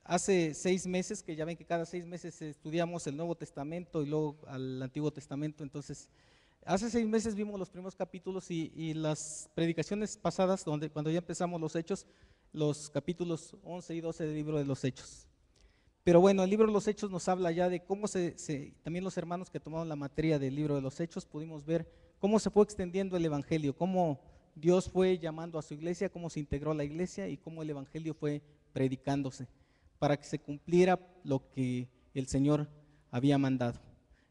hace 6 meses, que ya ven que cada 6 meses estudiamos el Nuevo Testamento y luego al Antiguo Testamento. Entonces, hace 6 meses vimos los primeros capítulos y las predicaciones pasadas, cuando ya empezamos los Hechos, los capítulos 11 y 12 del libro de los Hechos. Pero bueno, el libro de los Hechos nos habla ya de cómo también los hermanos que tomaron la materia del libro de los Hechos, pudimos ver cómo se fue extendiendo el evangelio, cómo Dios fue llamando a su iglesia, cómo se integró la iglesia y cómo el evangelio fue predicándose para que se cumpliera lo que el Señor había mandado.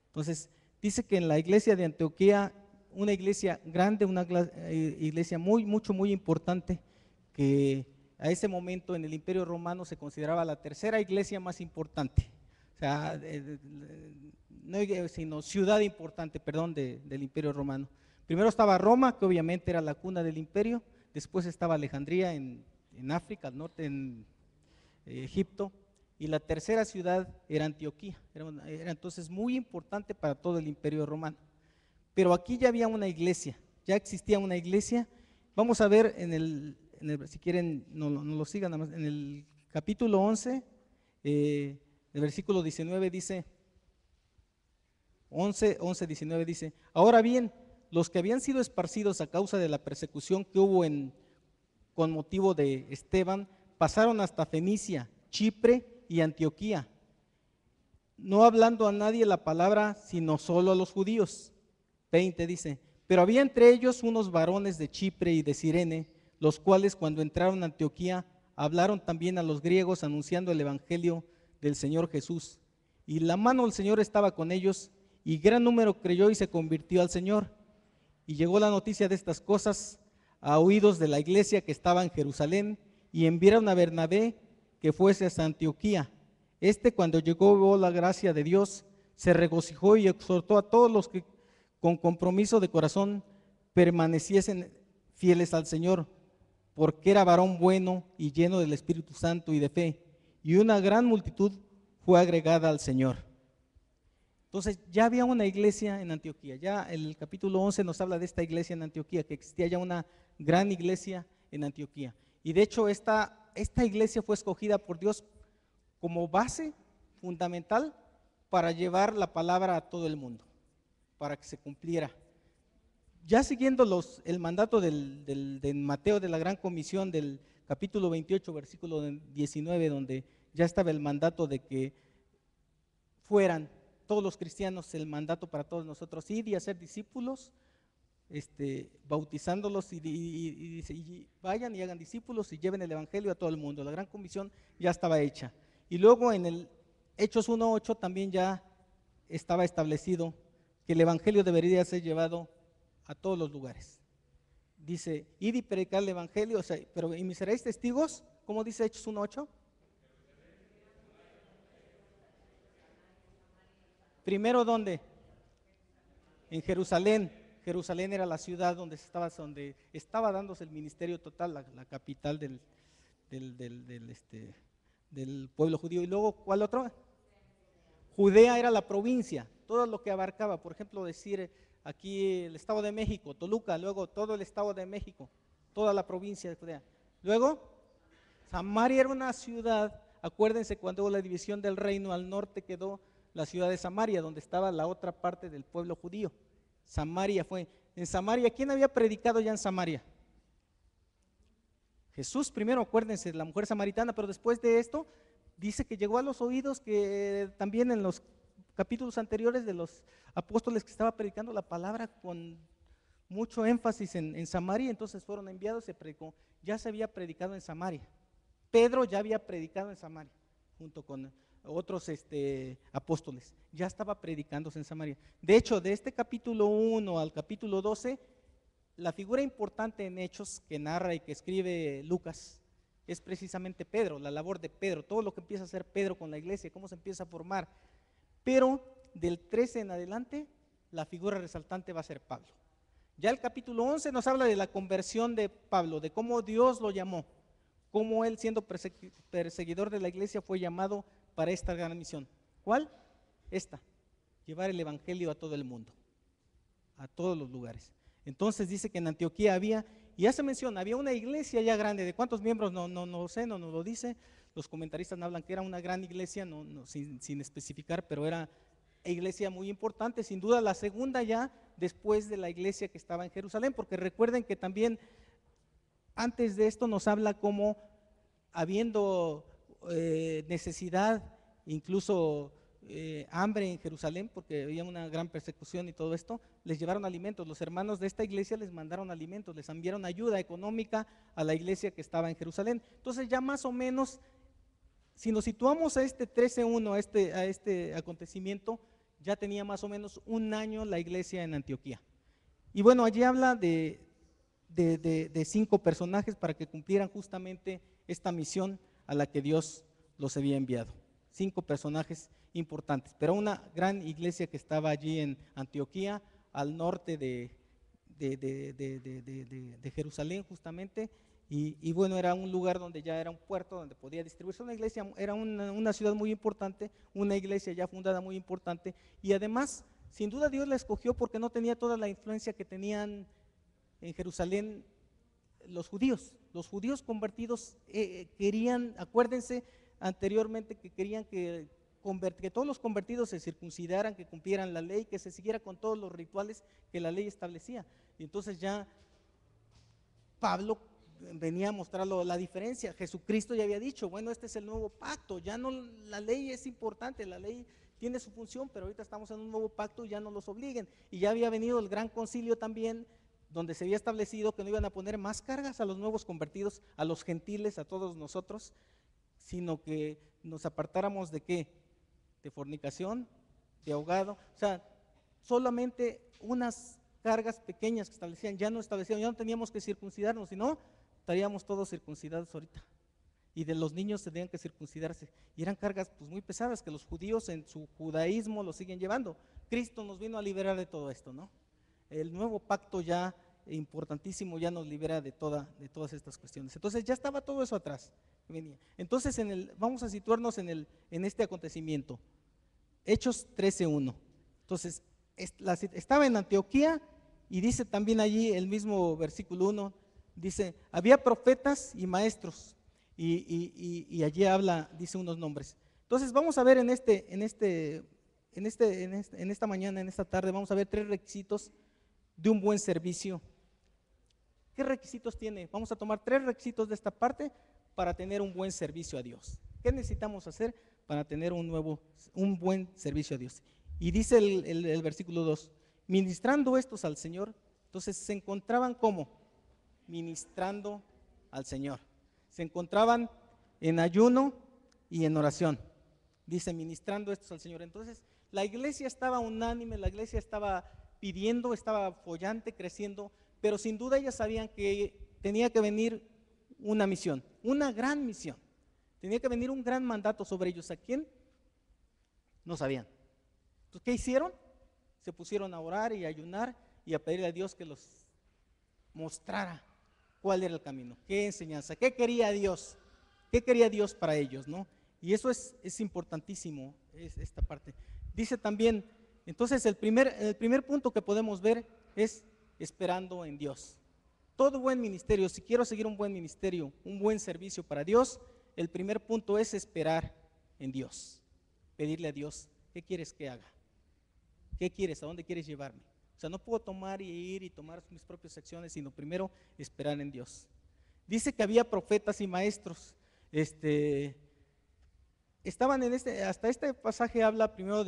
Entonces, dice que en la iglesia de Antioquía, una iglesia grande, una iglesia muy importante, que a ese momento en el Imperio Romano se consideraba la tercera iglesia más importante, o sea, no, sino ciudad importante, perdón, del Imperio Romano. Primero estaba Roma, que obviamente era la cuna del imperio, después estaba Alejandría en África, al norte, en Egipto, y la tercera ciudad era Antioquía, era entonces muy importante para todo el Imperio Romano. Pero aquí ya había una iglesia, ya existía una iglesia. Vamos a ver si quieren, no lo sigan, nada más, en el capítulo 11, el versículo 19 dice, 19 dice, ahora bien, los que habían sido esparcidos a causa de la persecución que hubo con motivo de Esteban, pasaron hasta Fenicia, Chipre y Antioquía, no hablando a nadie la palabra, sino solo a los judíos. 20 dice, pero había entre ellos unos varones de Chipre y de Cirene, los cuales cuando entraron a Antioquía, hablaron también a los griegos anunciando el evangelio del Señor Jesús. Y la mano del Señor estaba con ellos, y gran número creyó y se convirtió al Señor. Y llegó la noticia de estas cosas a oídos de la iglesia que estaba en Jerusalén, y enviaron a Bernabé que fuese hasta Antioquía. Cuando llegó la gracia de Dios, se regocijó y exhortó a todos los que con compromiso de corazón permaneciesen fieles al Señor, porque era varón bueno y lleno del Espíritu Santo y de fe, y una gran multitud fue agregada al Señor. Entonces ya había una iglesia en Antioquía, ya el capítulo 11 nos habla de esta iglesia en Antioquía, que existía ya una gran iglesia en Antioquía. Y de hecho esta iglesia fue escogida por Dios como base fundamental para llevar la palabra a todo el mundo, para que se cumpliera. Ya siguiendo el mandato de Mateo de la Gran Comisión del capítulo 28, versículo 19, donde ya estaba el mandato de que fueran todos los cristianos, el mandato para todos nosotros, ir y hacer discípulos, bautizándolos y vayan y hagan discípulos y lleven el evangelio a todo el mundo. La Gran Comisión ya estaba hecha. Y luego en el Hechos 1:8 también ya estaba establecido que el evangelio debería ser llevado a todos los lugares. Dice, id y predicar el evangelio, o sea, pero ¿y me seréis testigos? ¿Cómo dice Hechos 1:8? Primero, ¿dónde? En Jerusalén. Jerusalén era la ciudad donde estaba dándose el ministerio total, la capital del pueblo judío. Y luego, ¿cuál otro? Judea era la provincia, todo lo que abarcaba, por ejemplo, decir aquí el Estado de México, Toluca, luego todo el Estado de México, toda la provincia de Judea. Luego, Samaria era una ciudad, acuérdense cuando hubo la división del reino, al norte quedó la ciudad de Samaria, donde estaba la otra parte del pueblo judío. Samaria fue. En Samaria, ¿quién había predicado ya en Samaria? Jesús primero, acuérdense, la mujer samaritana, pero después de esto, dice que llegó a los oídos que también en los capítulos anteriores de los apóstoles que estaba predicando la palabra con mucho énfasis en Samaria, entonces fueron enviados, se predicó, ya se había predicado en Samaria. Pedro ya había predicado en Samaria, junto con otros apóstoles, ya estaba predicándose en Samaria. De hecho, de este capítulo 1 al capítulo 12, la figura importante en Hechos que narra y que escribe Lucas es precisamente Pedro, la labor de Pedro, todo lo que empieza a hacer Pedro con la iglesia, cómo se empieza a formar. Pero del 13 en adelante, la figura resaltante va a ser Pablo. Ya el capítulo 11 nos habla de la conversión de Pablo, de cómo Dios lo llamó, cómo él, siendo perseguidor de la iglesia, fue llamado para esta gran misión. ¿Cuál? Llevar el evangelio a todo el mundo, a todos los lugares. Entonces dice que en Antioquía había, Y ya se menciona, había una iglesia ya grande. ¿De cuántos miembros? No sé, no nos lo dice. Los comentaristas hablan que era una gran iglesia, sin especificar, pero era iglesia muy importante, sin duda la segunda ya después de la iglesia que estaba en Jerusalén, porque recuerden que también antes de esto nos habla como habiendo necesidad, incluso hambre en Jerusalén, porque había una gran persecución y todo esto, les llevaron alimentos. Los hermanos de esta iglesia les mandaron alimentos, les enviaron ayuda económica a la iglesia que estaba en Jerusalén. Entonces ya más o menos, si nos situamos a este 13:1, a este acontecimiento, ya tenía más o menos un año la iglesia en Antioquía. Y bueno, allí habla de 5 personajes para que cumplieran justamente esta misión a la que Dios los había enviado. 5 personajes importantes, pero una gran iglesia que estaba allí en Antioquía, al norte de Jerusalén justamente. Y bueno, era un lugar donde ya era un puerto donde podía distribuirse una iglesia, era una ciudad muy importante, una iglesia ya fundada muy importante, y además, sin duda Dios la escogió porque no tenía toda la influencia que tenían en Jerusalén los judíos. Los judíos convertidos querían, acuérdense anteriormente que querían que todos los convertidos se circuncidaran, que cumplieran la ley, que se siguiera con todos los rituales que la ley establecía. Y entonces ya Pablo venía a mostrarlo la diferencia. Jesucristo ya había dicho, bueno, este es el nuevo pacto, ya no, la ley es importante, la ley tiene su función, pero ahorita estamos en un nuevo pacto, ya no los obliguen. Y ya había venido el gran concilio también, donde se había establecido que no iban a poner más cargas a los nuevos convertidos, a los gentiles, a todos nosotros, sino que nos apartáramos de ¿qué? De fornicación, de ahogado, o sea, solamente unas cargas pequeñas que establecían, ya no teníamos que circuncidarnos, sino estaríamos todos circuncidados ahorita. Y de los niños tenían que circuncidarse. Y eran cargas pues muy pesadas que los judíos en su judaísmo lo siguen llevando. Cristo nos vino a liberar de todo esto, ¿no? El nuevo pacto ya importantísimo ya nos libera de todas estas cuestiones. Entonces ya estaba todo eso atrás. Entonces vamos a situarnos en este acontecimiento. Hechos 13:1. Entonces estaba en Antioquía y dice también allí el mismo versículo 1, dice, había profetas y maestros, y allí habla, dice unos nombres. Entonces vamos a ver en esta mañana, en esta tarde, vamos a ver 3 requisitos de un buen servicio. ¿Qué requisitos tiene? Vamos a tomar 3 requisitos de esta parte para tener un buen servicio a Dios. ¿Qué necesitamos hacer para tener un buen servicio a Dios? Y dice el versículo 2, ministrando estos al Señor. Entonces se encontraban ¿cómo? Ministrando al Señor. Se encontraban en ayuno y en oración. Dice, ministrando estos al Señor. Entonces la iglesia estaba unánime, la iglesia estaba pidiendo, estaba follante, creciendo, pero sin duda ellas sabían que tenía que venir una misión, una gran misión. Tenía que venir un gran mandato sobre ellos. ¿A quién? No sabían. Entonces, ¿qué hicieron? Se pusieron a orar y a ayunar y a pedirle a Dios que los mostrara cuál era el camino, qué enseñanza, qué quería Dios para ellos, ¿no? Y eso es importantísimo, esta parte. Dice también, entonces el primer punto que podemos ver es esperando en Dios. Todo buen ministerio, si quiero seguir un buen ministerio, un buen servicio para Dios, el primer punto es esperar en Dios. Pedirle a Dios, ¿qué quieres que haga? ¿Qué quieres? ¿A dónde quieres llevarme? O sea, no puedo tomar y ir y tomar mis propias acciones, sino primero esperar en Dios. Dice que había profetas y maestros. Estaban hasta este pasaje habla primero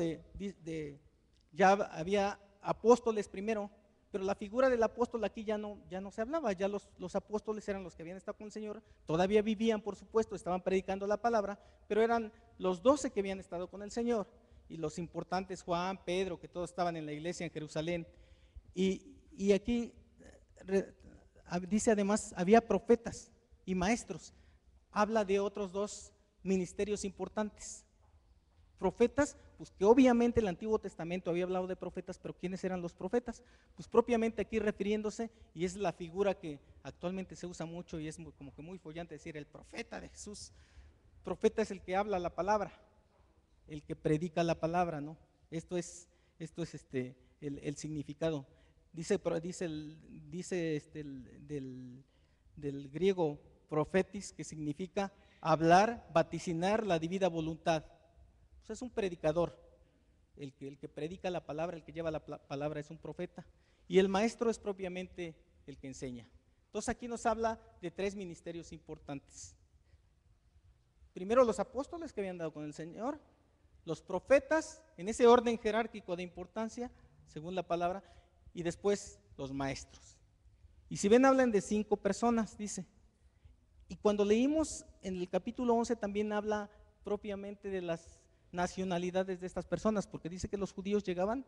ya había apóstoles primero, pero la figura del apóstol aquí ya no se hablaba. Ya los apóstoles eran los que habían estado con el Señor, todavía vivían, por supuesto, estaban predicando la palabra, pero eran los 12 que habían estado con el Señor, y los importantes, Juan, Pedro, que todos estaban en la iglesia en Jerusalén. Y aquí dice además, había profetas y maestros. Habla de otros 2 ministerios importantes. Profetas, pues que obviamente el Antiguo Testamento había hablado de profetas, pero ¿quiénes eran los profetas? Pues propiamente aquí refiriéndose, y es la figura que actualmente se usa mucho y es como que muy follante decir el profeta de Jesús. Profeta es el que habla la palabra, el que predica la palabra, ¿no? Esto es el significado. del griego profetis, que significa hablar, vaticinar la divina voluntad. Pues es un predicador, el que predica la palabra, el que lleva la palabra es un profeta, y el maestro es propiamente el que enseña. Entonces aquí nos habla de tres ministerios importantes. Primero los apóstoles que habían dado con el Señor, los profetas, en ese orden jerárquico de importancia, según la palabra, y después los maestros. Y si ven, hablan de 5 personas, dice. Y cuando leímos en el capítulo 11 también habla propiamente de las nacionalidades de estas personas, porque dice que los judíos llegaban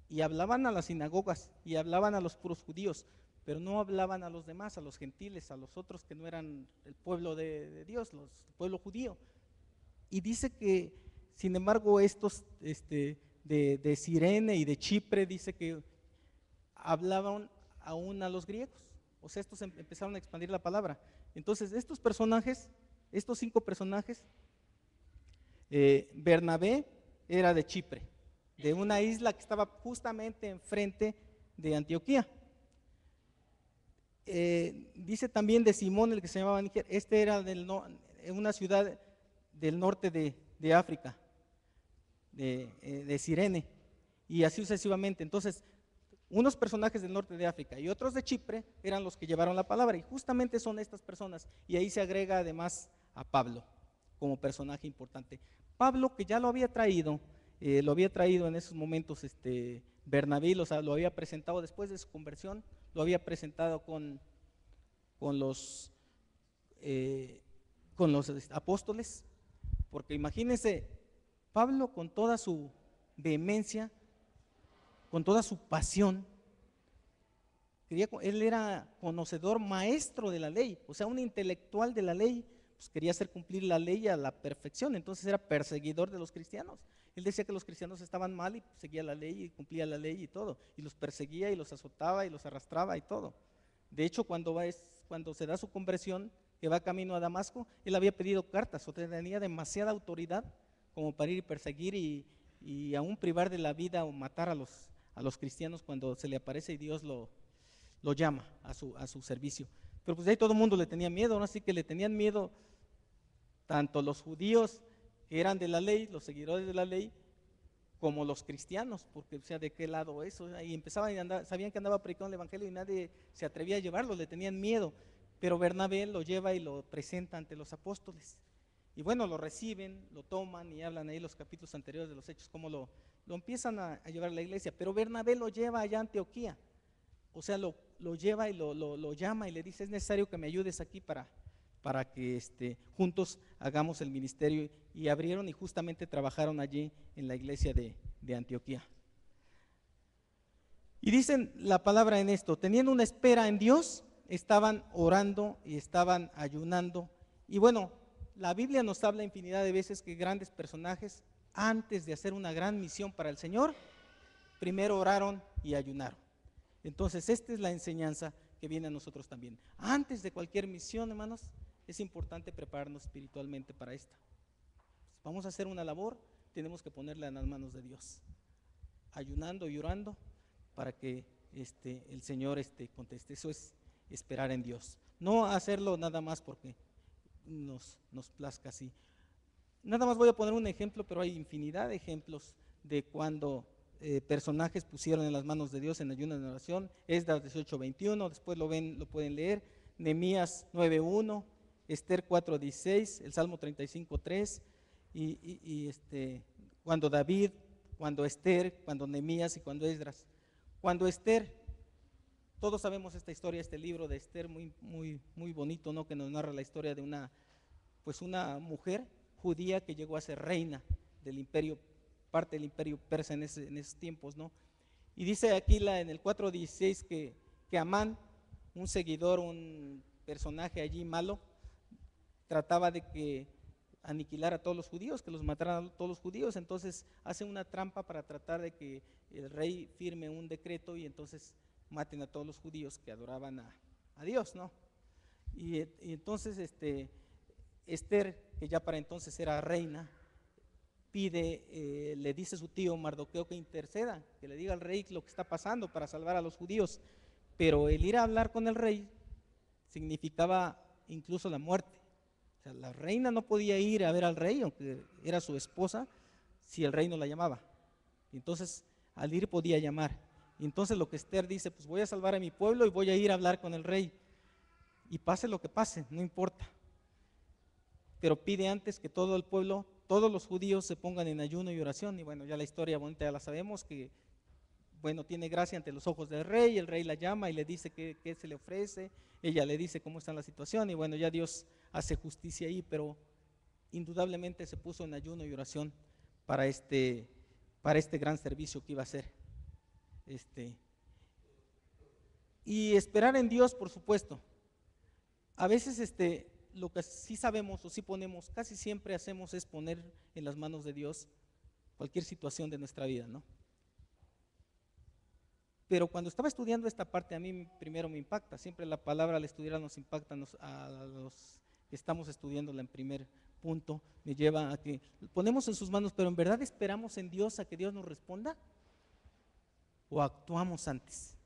y hablaban a las sinagogas y hablaban a los puros judíos, pero no hablaban a los demás, a los gentiles, a los otros que no eran el pueblo de Dios, el pueblo judío. Y dice que, sin embargo, estos de Cirene y de Chipre, dice que hablaban aún a los griegos. O sea, estos empezaron a expandir la palabra. Entonces, estos personajes, estos 5 personajes, Bernabé era de Chipre, de una isla que estaba justamente enfrente de Antioquía. Dice también de Simón, el que se llamaba Níger, este era una ciudad del norte de África, de Cirene, y así sucesivamente. Entonces, unos personajes del norte de África y otros de Chipre eran los que llevaron la palabra, y justamente son estas personas, y ahí se agrega además a Pablo como personaje importante. Pablo, que ya lo había traído en esos momentos Bernabé, lo había presentado después de su conversión, lo había presentado con los apóstoles, porque imagínense, Pablo con toda su vehemencia, con toda su pasión, él era conocedor, maestro de la ley, o sea, un intelectual de la ley, pues quería hacer cumplir la ley a la perfección, entonces era perseguidor de los cristianos. Él decía que los cristianos estaban mal y seguía la ley y cumplía la ley y todo, y los perseguía y los azotaba y los arrastraba y todo. De hecho, cuando se da su conversión, que va camino a Damasco, él había pedido cartas, o tenía demasiada autoridad como para ir y perseguir y aún privar de la vida o matar a los cristianos cuando se le aparece y Dios lo llama a su servicio. Pero pues de ahí todo el mundo le tenía miedo, ¿no? Así que le tenían miedo tanto los judíos que eran de la ley, los seguidores de la ley, como los cristianos, porque o sea, ¿de qué lado eso? Ahí empezaban y sabían que andaba predicando el evangelio y nadie se atrevía a llevarlo, le tenían miedo. Pero Bernabé lo lleva y lo presenta ante los apóstoles. Y bueno, lo reciben, lo toman y hablan ahí los capítulos anteriores de los Hechos, cómo lo empiezan a llevar a la iglesia. Pero Bernabé lo lleva allá a Antioquía. O sea, lo lleva y lo llama y le dice: es necesario que me ayudes aquí para que juntos hagamos el ministerio. Y abrieron y justamente trabajaron allí en la iglesia de Antioquía. Y dicen la palabra en esto: teniendo una espera en Dios, estaban orando y estaban ayunando. Y bueno, la Biblia nos habla infinidad de veces que grandes personajes, antes de hacer una gran misión para el Señor, primero oraron y ayunaron. Entonces, esta es la enseñanza que viene a nosotros también. Antes de cualquier misión, hermanos, es importante prepararnos espiritualmente para esta. Si vamos a hacer una labor, tenemos que ponerla en las manos de Dios, ayunando y orando para que el Señor conteste. Eso es esperar en Dios, no hacerlo nada más porque nos plazca así. Nada más voy a poner un ejemplo, pero hay infinidad de ejemplos de cuando personajes pusieron en las manos de Dios en ayuno y en oración. Esdras 18:21, después lo pueden leer. Nehemías 9:1, Esther 4:16, el Salmo 35:3, y cuando David, cuando Esther, cuando Nehemías y cuando Esdras. Cuando Esther, todos sabemos esta historia, este libro de Esther muy, muy, muy bonito, ¿no? Que nos narra la historia de una mujer judía que llegó a ser reina del imperio, parte del imperio persa en esos tiempos, ¿no? Y dice aquí en el 4:16 que Amán, un seguidor, un personaje allí malo, trataba de que aniquilar a todos los judíos, que los mataran a todos los judíos. Entonces hace una trampa para tratar de que el rey firme un decreto y entonces maten a todos los judíos que adoraban a Dios, ¿no? Y entonces Esther, que ya para entonces era reina, le dice a su tío Mardoqueo que interceda, que le diga al rey lo que está pasando para salvar a los judíos. Pero el ir a hablar con el rey significaba incluso la muerte. O sea, la reina no podía ir a ver al rey, aunque era su esposa, si el rey no la llamaba. Entonces, al ir podía llamar. Y entonces lo que Esther dice, pues voy a salvar a mi pueblo y voy a ir a hablar con el rey. Y pase lo que pase, no importa. Pero pide antes que todo el pueblo, todos los judíos se pongan en ayuno y oración. Y bueno, ya la historia bonita ya la sabemos, que bueno, tiene gracia ante los ojos del rey, el rey la llama y le dice qué se le ofrece, ella le dice cómo está la situación y bueno, ya Dios hace justicia ahí, pero indudablemente se puso en ayuno y oración para este gran servicio que iba a hacer. Y esperar en Dios, por supuesto. A veces lo que sí sabemos o sí ponemos, casi siempre hacemos es poner en las manos de Dios cualquier situación de nuestra vida, ¿no? Pero cuando estaba estudiando esta parte, a mí primero me impacta, siempre la palabra al estudiar nos impacta a los que estamos estudiándola en primer punto, me lleva a que ponemos en sus manos, pero ¿en verdad esperamos en Dios a que Dios nos responda? ¿O actuamos antes?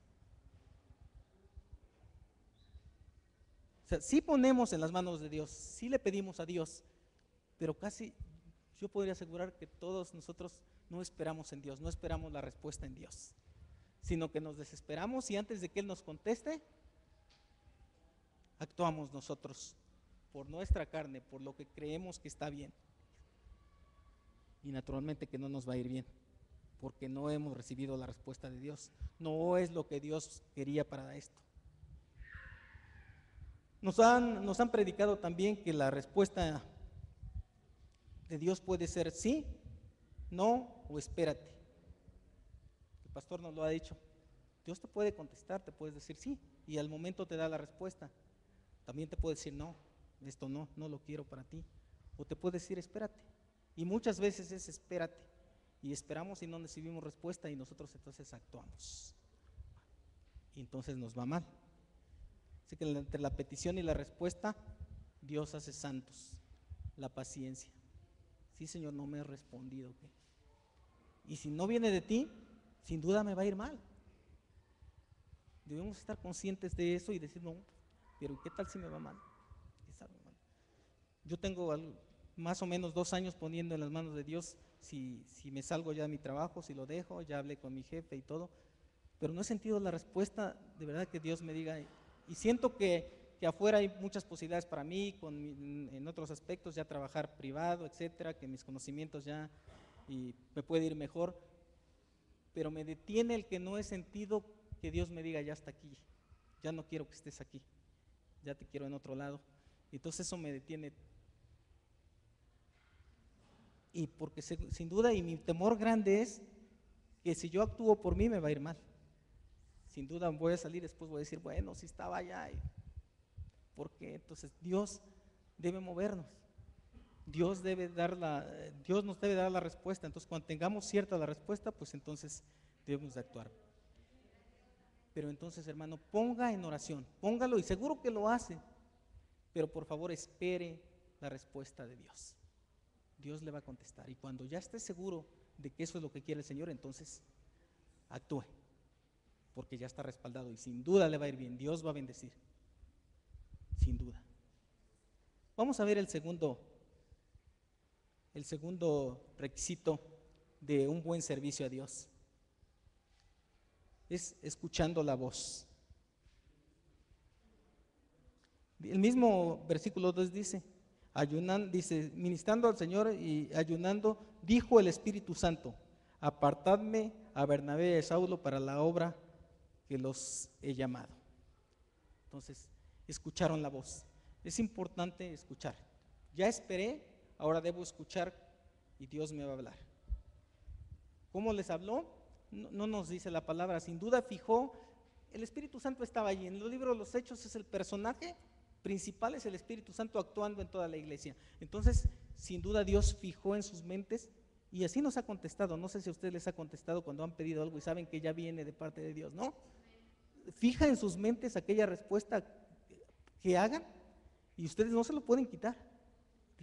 O sea, sí ponemos en las manos de Dios, sí le pedimos a Dios, pero casi yo podría asegurar que todos nosotros no esperamos en Dios, no esperamos la respuesta en Dios, sino que nos desesperamos y antes de que Él nos conteste, actuamos nosotros por nuestra carne, por lo que creemos que está bien. Y naturalmente que no nos va a ir bien, porque no hemos recibido la respuesta de Dios. No es lo que Dios quería para esto. Nos han predicado también que la respuesta de Dios puede ser sí, no o espérate. El pastor nos lo ha dicho. Dios te puede contestar, te puedes decir sí, y al momento te da la respuesta. También te puede decir no, esto no lo quiero para ti. O te puede decir espérate. Y muchas veces es espérate. Y esperamos y no recibimos respuesta y nosotros entonces actuamos. Y entonces nos va mal. Así que entre la petición y la respuesta, Dios hace santos. La paciencia. Sí, Señor, no me has respondido. ¿Okay? Y si no viene de ti, sin duda me va a ir mal. Debemos estar conscientes de eso y decir, no, pero ¿qué tal si me va mal? Yo tengo más o menos 2 años poniendo en las manos de Dios si me salgo ya de mi trabajo, si lo dejo, ya hablé con mi jefe y todo, pero no he sentido la respuesta de verdad que Dios me diga, y siento que afuera hay muchas posibilidades para mí, en otros aspectos, ya trabajar privado, etcétera, que mis conocimientos ya y me puede ir mejor, pero me detiene el que no he sentido que Dios me diga, ya está aquí, ya no quiero que estés aquí, ya te quiero en otro lado. Entonces eso me detiene. Y porque sin duda, y mi temor grande es que si yo actúo por mí me va a ir mal. Sin duda voy a salir, después voy a decir, bueno, si estaba allá. Porque entonces Dios debe movernos. Dios nos debe dar la respuesta. Entonces cuando tengamos cierta la respuesta, pues entonces debemos de actuar. Pero entonces, hermano, ponga en oración, póngalo y seguro que lo hace, pero por favor espere la respuesta de Dios. Dios le va a contestar y cuando ya esté seguro de que eso es lo que quiere el Señor, entonces actúe, porque ya está respaldado y sin duda le va a ir bien, Dios va a bendecir, sin duda. Vamos a ver el segundo requisito de un buen servicio a Dios. Es escuchando la voz. El mismo versículo 2 dice, ministrando al Señor y ayunando, dijo el Espíritu Santo, apartadme a Bernabé y a Saulo para la obra que los he llamado. Entonces, escucharon la voz. Es importante escuchar. Ya esperé, ahora debo escuchar y Dios me va a hablar. ¿Cómo les habló? No nos dice la palabra, sin duda fijó, el Espíritu Santo estaba allí, en los libros de los Hechos es el personaje principal, es el Espíritu Santo actuando en toda la iglesia. Entonces, sin duda Dios fijó en sus mentes y así nos ha contestado. No sé si a ustedes les ha contestado cuando han pedido algo y saben que ya viene de parte de Dios, ¿no? Fija en sus mentes aquella respuesta que hagan y ustedes no se lo pueden quitar.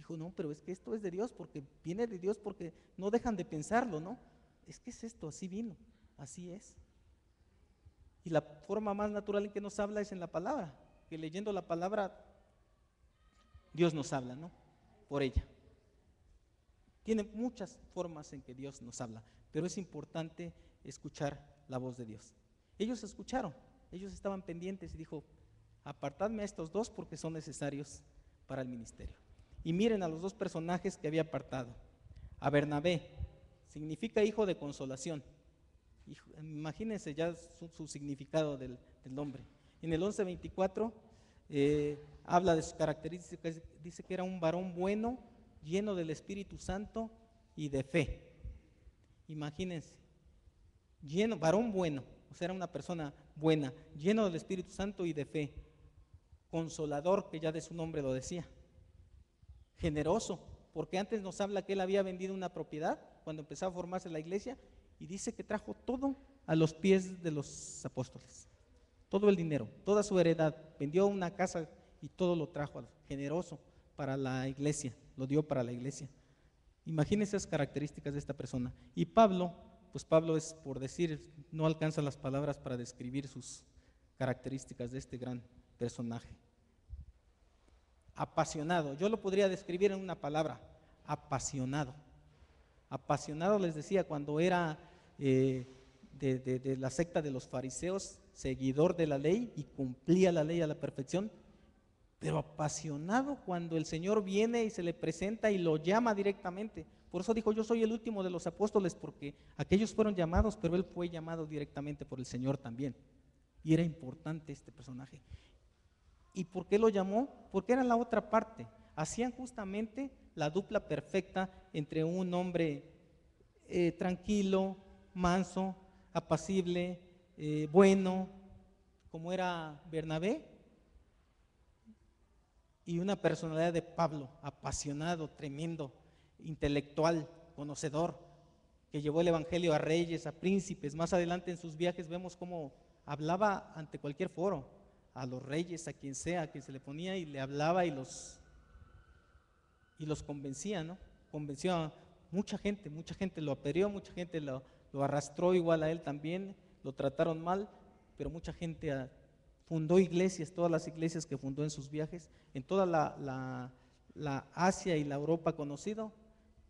Dijo, no, pero es que esto es de Dios, porque viene de Dios, porque no dejan de pensarlo, ¿no? Es que es esto, así vino, así es. Y la forma más natural en que nos habla es en la palabra, que leyendo la palabra Dios nos habla, ¿no? Por ella. Tiene muchas formas en que Dios nos habla, pero es importante escuchar la voz de Dios. Ellos escucharon, ellos estaban pendientes y dijo, apartadme a estos dos porque son necesarios para el ministerio. Y miren a los dos personajes que había apartado. A Bernabé, significa hijo de consolación. Imagínense ya su significado del nombre. En el 11:24 habla de sus características, dice que era un varón bueno, lleno del Espíritu Santo y de fe. Imagínense, varón bueno, o sea, era una persona buena, lleno del Espíritu Santo y de fe, consolador, que ya de su nombre lo decía, generoso, porque antes nos habla que él había vendido una propiedad cuando empezó a formarse la iglesia, y dice que trajo todo a los pies de los apóstoles, todo el dinero, toda su heredad, vendió una casa y todo lo trajo, generoso para la iglesia, lo dio para la iglesia. Imagínense esas características de esta persona. Y Pablo, pues Pablo es, por decir, no alcanza las palabras para describir sus características de este gran personaje. Apasionado, yo lo podría describir en una palabra, apasionado. Apasionado, les decía, cuando era de la secta de los fariseos, seguidor de la ley y cumplía la ley a la perfección, pero apasionado cuando el Señor viene y se le presenta y lo llama directamente. Por eso dijo, yo soy el último de los apóstoles, porque aquellos fueron llamados, pero él fue llamado directamente por el Señor también. Y era importante este personaje. ¿Y por qué lo llamó? Porque era la otra parte. Hacían justamente la dupla perfecta entre un hombre tranquilo, manso, apacible, bueno, como era Bernabé, y una personalidad de Pablo, apasionado, tremendo, intelectual, conocedor, que llevó el evangelio a reyes, a príncipes. Más adelante en sus viajes vemos cómo hablaba ante cualquier foro, a los reyes, a quien sea, a quien se le ponía, y le hablaba y los convencía, ¿no? Convenció a mucha gente lo apedreó, mucha gente lo arrastró igual a él también, lo trataron mal, pero mucha gente fundó iglesias, todas las iglesias que fundó en sus viajes, en toda la Asia y la Europa conocido,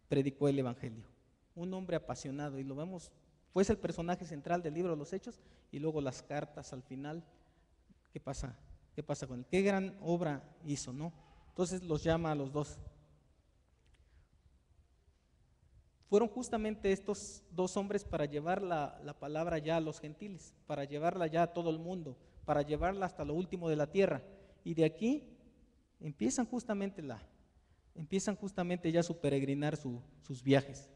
predicó el evangelio. Un hombre apasionado, y lo vemos, fue el personaje central del libro de los Hechos, y luego las cartas al final. ¿Qué pasa con él? Qué gran obra hizo, ¿no? Entonces los llama a los dos. Fueron justamente estos dos hombres para llevar la palabra ya a los gentiles, para llevarla ya a todo el mundo, para llevarla hasta lo último de la tierra. Y de aquí empiezan justamente ya su peregrinar, sus viajes.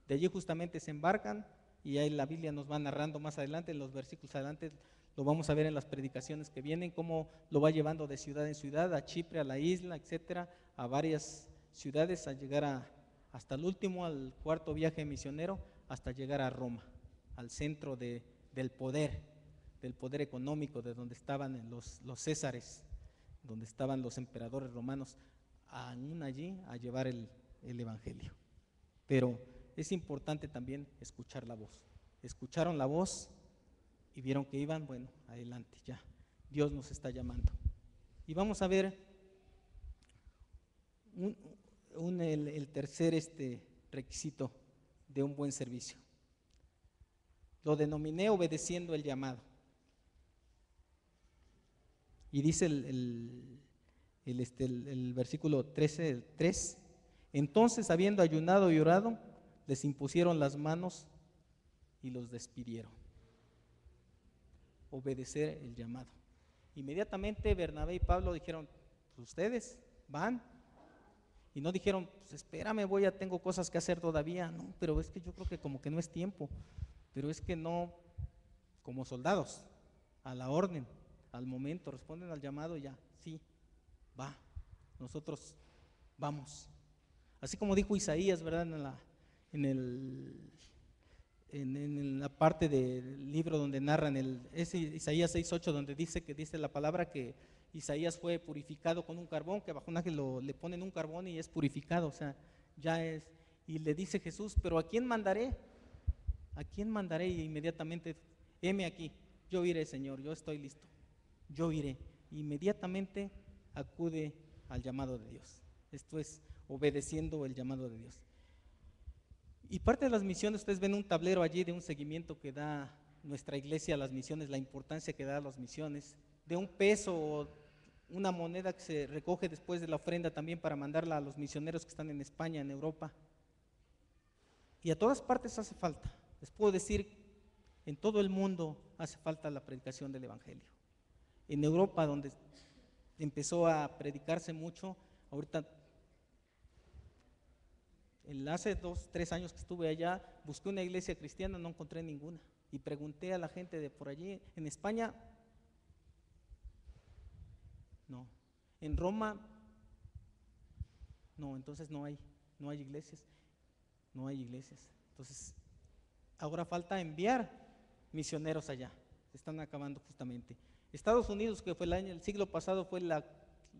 De allí justamente se embarcan, y ahí la Biblia nos va narrando más adelante, en los versículos adelante, lo vamos a ver en las predicaciones que vienen, cómo lo va llevando de ciudad en ciudad, a Chipre, a la isla, etcétera, a varias ciudades, a llegar hasta el último, al cuarto viaje misionero, hasta llegar a Roma, al centro del poder económico, de donde estaban los césares, donde estaban los emperadores romanos, aún allí a llevar el evangelio. Pero es importante también escuchar la voz. Escucharon la voz y vieron que iban, bueno, adelante, ya, Dios nos está llamando. Y vamos a ver el tercer requisito de un buen servicio. Lo denominé obedeciendo el llamado. Y dice el versículo 13, 3, entonces, habiendo ayunado y orado, les impusieron las manos y los despidieron. Obedecer el llamado. Inmediatamente Bernabé y Pablo dijeron, pues ustedes van. Y no dijeron, pues espérame, tengo cosas que hacer todavía. No, pero es que yo creo que como que no es tiempo. Pero es que no, como soldados, a la orden, al momento, responden al llamado y ya, sí, va, nosotros vamos. Así como dijo Isaías, ¿verdad? En la parte del libro donde narran, es Isaías 6:8, donde dice la palabra que Isaías fue purificado con un carbón, que bajo un ángel le ponen un carbón y es purificado, o sea, ya es. Y le dice Jesús, pero ¿a quién mandaré? ¿A quién mandaré? Y inmediatamente, heme aquí, yo iré, Señor, yo estoy listo, yo iré. Inmediatamente acude al llamado de Dios. Esto es obedeciendo el llamado de Dios. Y parte de las misiones, ustedes ven un tablero allí de un seguimiento que da nuestra iglesia a las misiones, la importancia que da a las misiones, de un peso o una moneda que se recoge después de la ofrenda también para mandarla a los misioneros que están en España, en Europa. Y a todas partes hace falta. Les puedo decir, en todo el mundo hace falta la predicación del Evangelio. En Europa, donde empezó a predicarse mucho, ahorita, hace 2, 3 años que estuve allá, busqué una iglesia cristiana, no encontré ninguna. Y pregunté a la gente de por allí, en España, no. En Roma, no, entonces no hay iglesias, no hay iglesias. Entonces, ahora falta enviar misioneros allá, se están acabando justamente. Estados Unidos, que fue el siglo pasado, fue la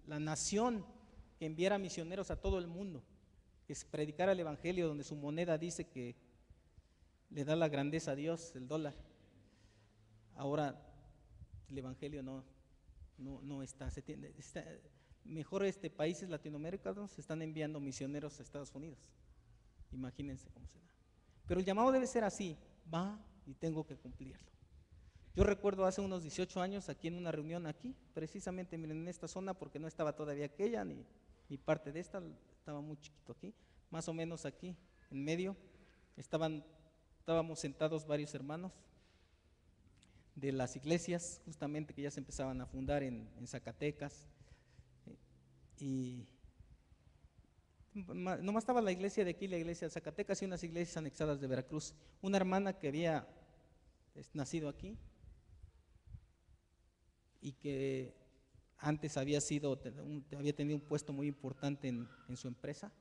nación que enviara misioneros a todo el mundo, que se predicara el Evangelio, donde su moneda dice que le da la grandeza a Dios, el dólar. Ahora el Evangelio no está, mejor países latinoamericanos se están enviando misioneros a Estados Unidos. Imagínense cómo se da. Pero el llamado debe ser así, va y tengo que cumplirlo. Yo recuerdo hace unos 18 años aquí en una reunión aquí, precisamente miren, en esta zona, porque no estaba todavía aquella ni parte de esta, estaba muy chiquito aquí, más o menos aquí en medio, estábamos sentados varios hermanos de las iglesias justamente que ya se empezaban a fundar en Zacatecas, y nomás estaba la iglesia de aquí, la iglesia de Zacatecas y unas iglesias anexadas de Veracruz. Una hermana que había nacido aquí y que antes había tenido un puesto muy importante en su empresa,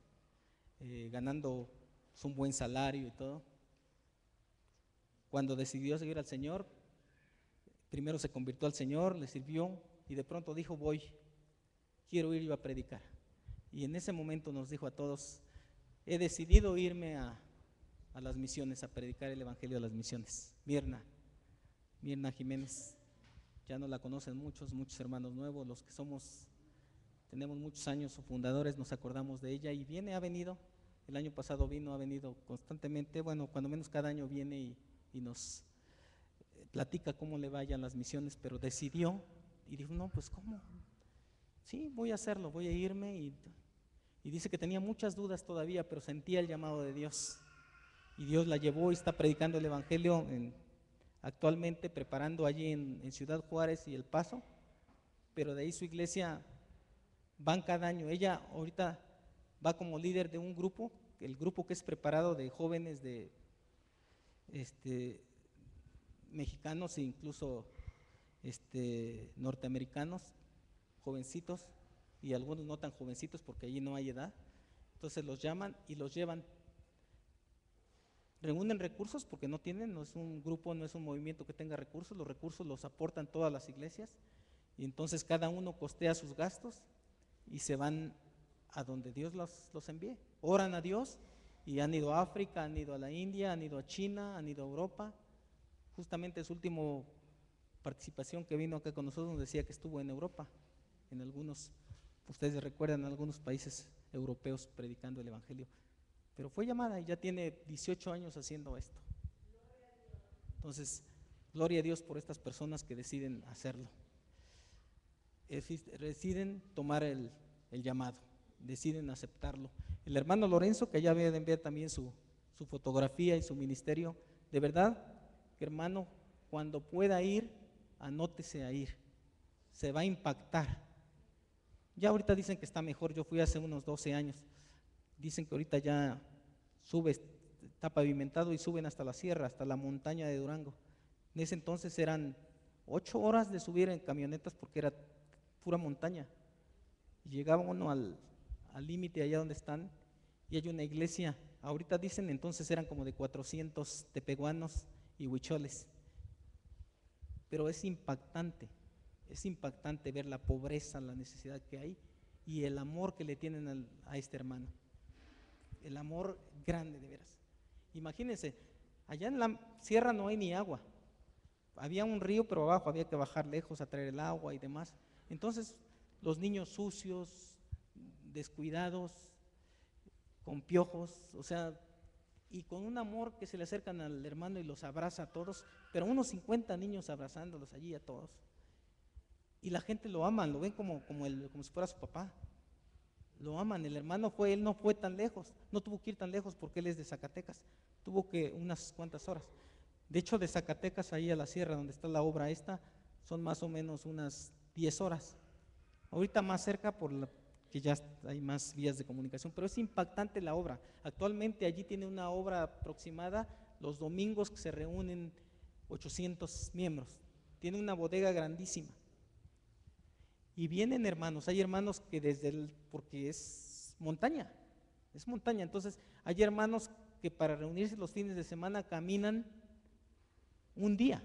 ganando un buen salario y todo. Cuando decidió seguir al Señor, primero se convirtió al Señor, le sirvió y de pronto dijo, quiero ir yo a predicar. Y en ese momento nos dijo a todos, he decidido irme a las misiones, a predicar el Evangelio a las misiones. Mirna Jiménez, ya no la conocen muchos hermanos nuevos, los que tenemos muchos años o fundadores, nos acordamos de ella y ha venido, el año pasado ha venido constantemente, bueno, cuando menos cada año viene y nos platica cómo le vayan las misiones, pero decidió y dijo, no, pues ¿cómo? Sí, voy a hacerlo, voy a irme y dice que tenía muchas dudas todavía, pero sentía el llamado de Dios y Dios la llevó y está predicando el Evangelio actualmente, preparando allí en Ciudad Juárez y El Paso, pero de ahí su iglesia van cada año. Ella ahorita va como líder de un grupo, el grupo que es preparado de jóvenes de mexicanos e incluso norteamericanos, jovencitos y algunos no tan jovencitos porque allí no hay edad. Entonces los llaman y los llevan, reúnen recursos porque no es un grupo, no es un movimiento que tenga recursos, los recursos los aportan todas las iglesias y entonces cada uno costea sus gastos y se van a donde Dios los envíe. Oran a Dios y han ido a África, han ido a la India, han ido a China, han ido a Europa. Justamente su última participación que vino acá con nosotros nos decía que estuvo en Europa, en algunos, ustedes recuerdan, en algunos países europeos predicando el Evangelio, pero fue llamada y ya tiene 18 años haciendo esto. Entonces, gloria a Dios por estas personas que deciden hacerlo, deciden tomar el llamado, deciden aceptarlo. El hermano Lorenzo, que ya deben ver también su fotografía y su ministerio, de verdad, hermano, cuando pueda ir, anótese a ir, se va a impactar. Ya ahorita dicen que está mejor, yo fui hace unos 12 años, dicen que ahorita ya está pavimentado y suben hasta la sierra, hasta la montaña de Durango. En ese entonces eran 8 horas de subir en camionetas porque era pura montaña. Y llegaba uno al límite allá donde están y hay una iglesia, ahorita dicen entonces eran como de 400 tepehuanos y huicholes, pero es impactante Es impactante ver la pobreza, la necesidad que hay y el amor que le tienen a este hermano. El amor grande, de veras. Imagínense, allá en la sierra no hay ni agua. Había un río, pero abajo había que bajar lejos a traer el agua y demás. Entonces, los niños sucios, descuidados, con piojos, o sea, y con un amor que se le acercan al hermano y los abraza a todos, pero unos 50 niños abrazándolos allí a todos. Y la gente lo ama, lo ven como si fuera su papá. Lo aman. El hermano él no fue tan lejos, no tuvo que ir tan lejos porque él es de Zacatecas, tuvo que unas cuantas horas. De hecho, de Zacatecas ahí a la sierra donde está la obra esta, son más o menos unas 10 horas. Ahorita más cerca que ya hay más vías de comunicación, pero es impactante la obra. Actualmente allí tiene una obra aproximada, los domingos que se reúnen 800 miembros. Tiene una bodega grandísima. Y vienen hermanos, hay hermanos que porque es montaña, entonces hay hermanos que para reunirse los fines de semana caminan un día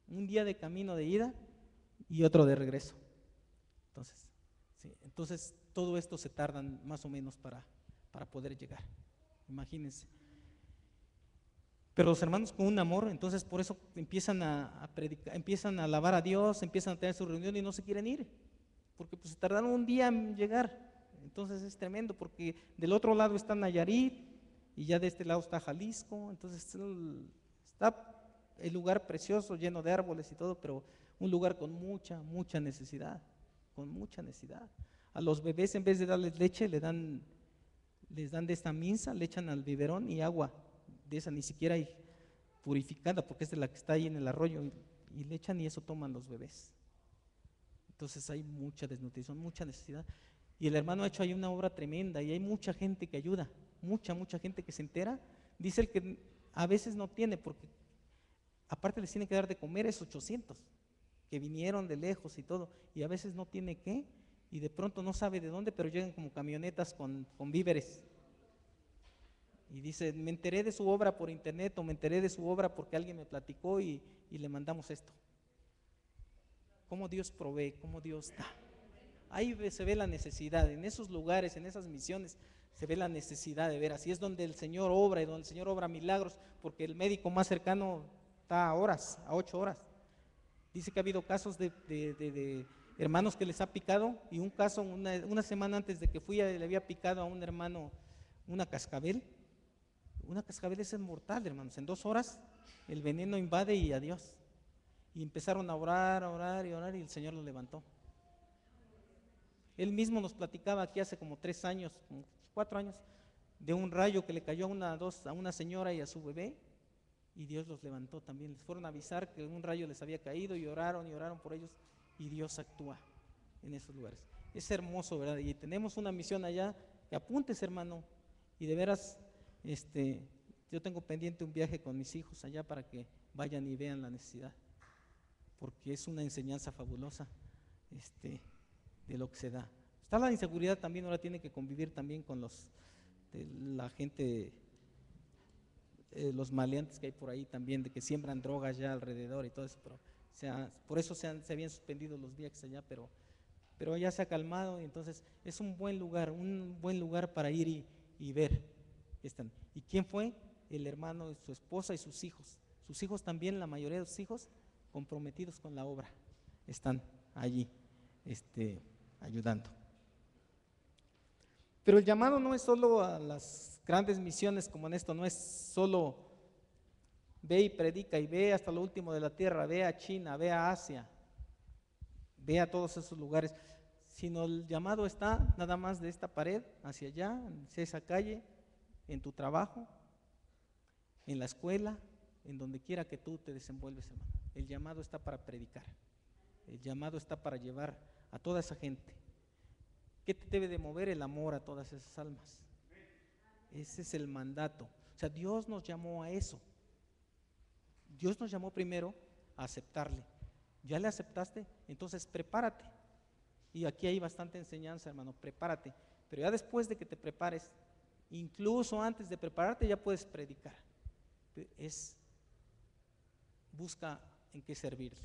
de camino de ida y otro de regreso. Entonces todo esto se tardan más o menos para poder llegar, imagínense. Pero los hermanos con un amor, entonces por eso empiezan a predicar, empiezan a alabar a Dios, empiezan a tener su reunión y no se quieren ir, porque pues se tardaron un día en llegar. Entonces es tremendo, porque del otro lado está Nayarit y ya de este lado está Jalisco, entonces está el lugar precioso, lleno de árboles y todo, pero un lugar con mucha necesidad, con mucha necesidad. A los bebés en vez de darles leche les dan de esta minza, le echan al biberón y agua de esa, ni siquiera hay purificada, porque es de la que está ahí en el arroyo, y le echan y eso toman los bebés. Entonces hay mucha desnutrición, mucha necesidad. Y el hermano ha hecho ahí una obra tremenda y hay mucha gente que ayuda, mucha gente que se entera. Dice el que a veces no tiene, porque aparte les tiene que dar de comer esos 800 que vinieron de lejos y todo, y a veces no tiene qué, y de pronto no sabe de dónde, pero llegan como camionetas con víveres. Y dice, me enteré de su obra por internet o me enteré de su obra porque alguien me platicó y le mandamos esto. Cómo Dios provee, cómo Dios da. Ahí se ve la necesidad, en esos lugares, en esas misiones, se ve la necesidad de ver. Así es donde el Señor obra y donde el Señor obra milagros, porque el médico más cercano está a 8 horas. Dice que ha habido casos de hermanos que les ha picado, y un caso, una semana antes de que fui, le había picado a un hermano una cascabel. Una cascabel es mortal, hermanos. En 2 horas el veneno invade y adiós. Y empezaron a orar y el Señor lo levantó. Él mismo nos platicaba aquí hace como 3 años, como 4 años, de un rayo que le cayó a una señora y a su bebé, y Dios los levantó también. Les fueron a avisar que un rayo les había caído y oraron por ellos, y Dios actúa en esos lugares. Es hermoso, ¿verdad? Y tenemos una misión allá, que apuntes, hermano, y de veras, yo tengo pendiente un viaje con mis hijos allá para que vayan y vean la necesidad, porque es una enseñanza fabulosa de lo que se da. Está la inseguridad también, ahora tiene que convivir también con la gente, los maleantes que hay por ahí también, de que siembran drogas ya alrededor y todo eso, pero por eso se habían suspendido los viajes allá, pero ya se ha calmado, y entonces es un buen lugar para ir y ver. ¿Y quién fue? El hermano, su esposa y sus hijos. Sus hijos también, la mayoría de sus hijos, comprometidos con la obra, están allí ayudando. Pero el llamado no es solo a las grandes misiones como en esto, no es solo ve y predica y ve hasta lo último de la tierra, ve a China, ve a Asia, ve a todos esos lugares, sino el llamado está nada más de esta pared hacia allá, hacia esa calle, en tu trabajo, en la escuela, en donde quiera que tú te desenvuelves, hermano. El llamado está para predicar, el llamado está para llevar a toda esa gente. ¿Qué te debe de mover? El amor a todas esas almas. Ese es el mandato. O sea, Dios nos llamó a eso. Dios nos llamó primero a aceptarle. ¿Ya le aceptaste? Entonces prepárate. Y aquí hay bastante enseñanza, hermano, prepárate. Pero ya después de que te prepares, incluso antes de prepararte, ya puedes predicar. Busca en qué servirle.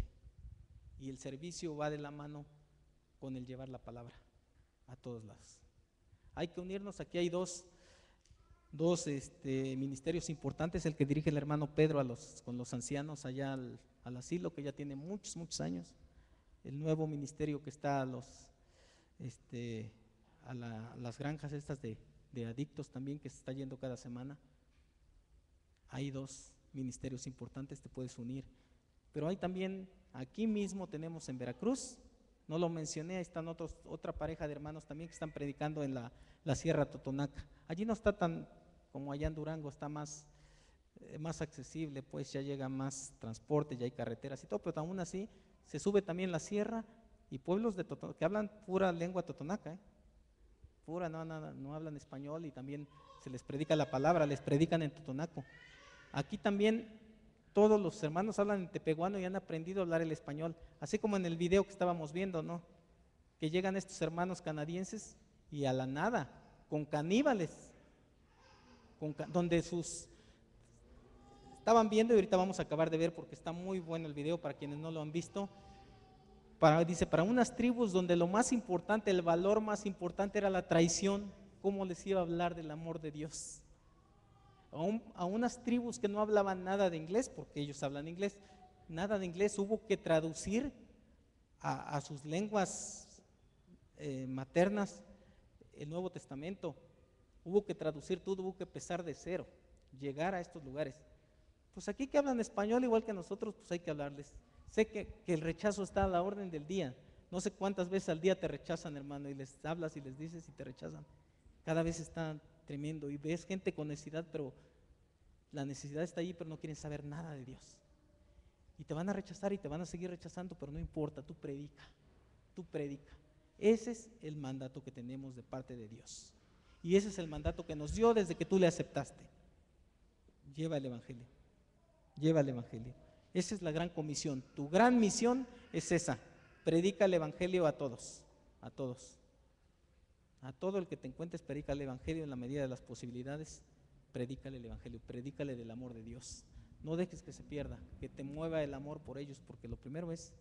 Y el servicio va de la mano con el llevar la palabra a todos lados. Hay que unirnos. Aquí hay dos ministerios importantes, el que dirige el hermano Pedro con los ancianos allá al asilo, que ya tiene muchos años, el nuevo ministerio que está a las granjas estas de adictos también, que se está yendo cada semana. Hay dos ministerios importantes, te puedes unir. Pero hay también, aquí mismo tenemos en Veracruz, no lo mencioné, ahí están otra pareja de hermanos también que están predicando en la Sierra Totonaca. Allí no está tan como allá en Durango, está más accesible, pues ya llega más transporte, ya hay carreteras y todo, pero aún así se sube también la sierra y pueblos de Totonaca que hablan pura lengua totonaca, pura, no hablan español, y también se les predica la palabra, les predican en totonaco. Aquí también todos los hermanos hablan en tepehuano y han aprendido a hablar el español, así como en el video que estábamos viendo, ¿no? Que llegan estos hermanos canadienses y a la nada, con caníbales, donde estaban viendo, y ahorita vamos a acabar de ver porque está muy bueno el video para quienes no lo han visto. Dice, para unas tribus donde lo más importante, el valor más importante era la traición, ¿cómo les iba a hablar del amor de Dios? A unas tribus que no hablaban nada de inglés, porque ellos hablan inglés, nada de inglés, hubo que traducir a sus lenguas maternas el Nuevo Testamento, hubo que traducir todo, hubo que empezar de cero, llegar a estos lugares. Pues aquí que hablan español igual que nosotros, pues hay que hablarles. Sé que el rechazo está a la orden del día. No sé cuántas veces al día te rechazan, hermano, y les hablas y les dices y te rechazan. Cada vez está tremendo y ves gente con necesidad, pero la necesidad está ahí, pero no quieren saber nada de Dios. Y te van a rechazar y te van a seguir rechazando, pero no importa, tú predica, tú predica. Ese es el mandato que tenemos de parte de Dios. Y ese es el mandato que nos dio desde que tú le aceptaste. Lleva el evangelio, lleva el evangelio. Esa es la gran comisión. Tu gran misión es esa. Predica el evangelio a todos, a todos. A todo el que te encuentres, predica el evangelio en la medida de las posibilidades. Predícale el evangelio, predícale del amor de Dios. No dejes que se pierda, que te mueva el amor por ellos, porque lo primero es,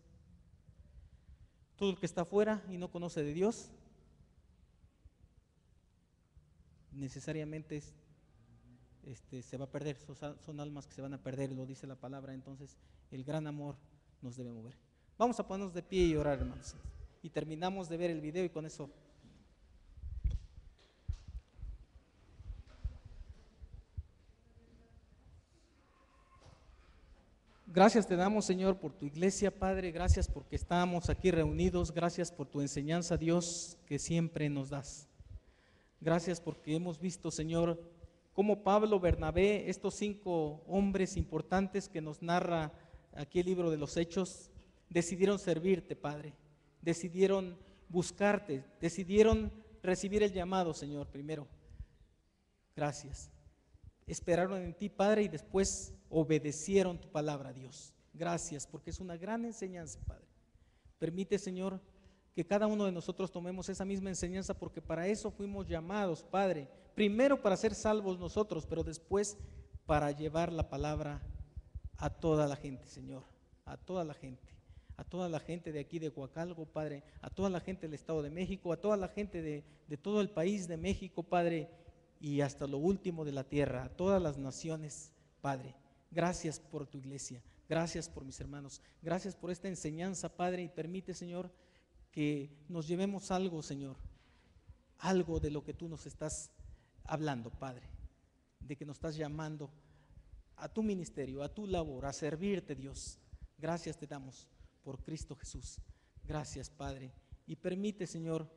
todo el que está afuera y no conoce de Dios, necesariamente se va a perder, son almas que se van a perder, lo dice la palabra. Entonces el gran amor nos debe mover. Vamos a ponernos de pie y orar, hermanos, y terminamos de ver el video y con eso gracias te damos, Señor, por tu iglesia, Padre. Gracias porque estamos aquí reunidos. Gracias por tu enseñanza, Dios, que siempre nos das. Gracias porque hemos visto, Señor, cómo Pablo, Bernabé, estos 5 hombres importantes que nos narra aquí el libro de los Hechos, decidieron servirte, Padre. Decidieron buscarte, decidieron recibir el llamado, Señor, primero. Gracias. Esperaron en ti, Padre, y después obedecieron tu palabra, Dios. Gracias, porque es una gran enseñanza, Padre. Permite, Señor, que cada uno de nosotros tomemos esa misma enseñanza, porque para eso fuimos llamados, Padre. Primero para ser salvos nosotros, pero después para llevar la palabra a toda la gente, Señor, a toda la gente de aquí de Coacalco, Padre, a toda la gente del Estado de México, a toda la gente de todo el país de México, Padre, y hasta lo último de la tierra, a todas las naciones, Padre. Gracias por tu iglesia, gracias por mis hermanos, gracias por esta enseñanza, Padre, y permite, Señor, que nos llevemos algo, Señor, algo de lo que tú nos estás hablando, Padre, de que nos estás llamando a tu ministerio, a tu labor, a servirte, Dios. Gracias te damos por Cristo Jesús. Gracias, Padre, y permite, Señor,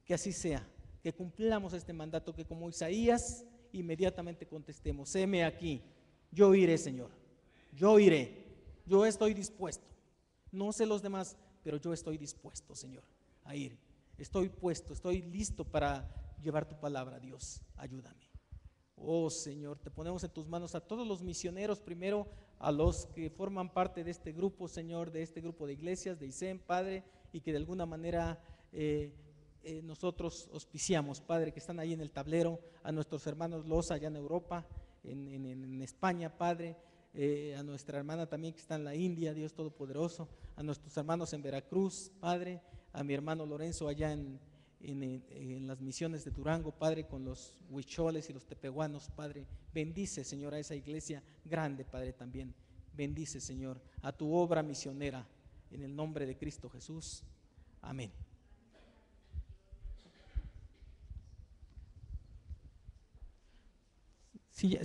que así sea, que cumplamos este mandato, que como Isaías inmediatamente contestemos: heme aquí, yo iré, Señor, yo iré, yo estoy dispuesto. No sé los demás, pero yo estoy dispuesto, Señor, a ir. Estoy puesto, estoy listo para llevar tu palabra, Dios. Ayúdame. Oh, Señor, te ponemos en tus manos a todos los misioneros, primero a los que forman parte de este grupo, Señor, de este grupo de iglesias, de ISEM, Padre, y que de alguna manera nosotros auspiciamos, Padre, que están ahí en el tablero, a nuestros hermanos Loza allá en Europa, en España, Padre, a nuestra hermana también que está en la India, Dios Todopoderoso, a nuestros hermanos en Veracruz, Padre, a mi hermano Lorenzo allá en las misiones de Durango, Padre, con los huicholes y los tepehuanos, Padre, bendice, Señor, a esa iglesia grande, Padre, también, bendice, Señor, a tu obra misionera, en el nombre de Cristo Jesús, amén. Sí,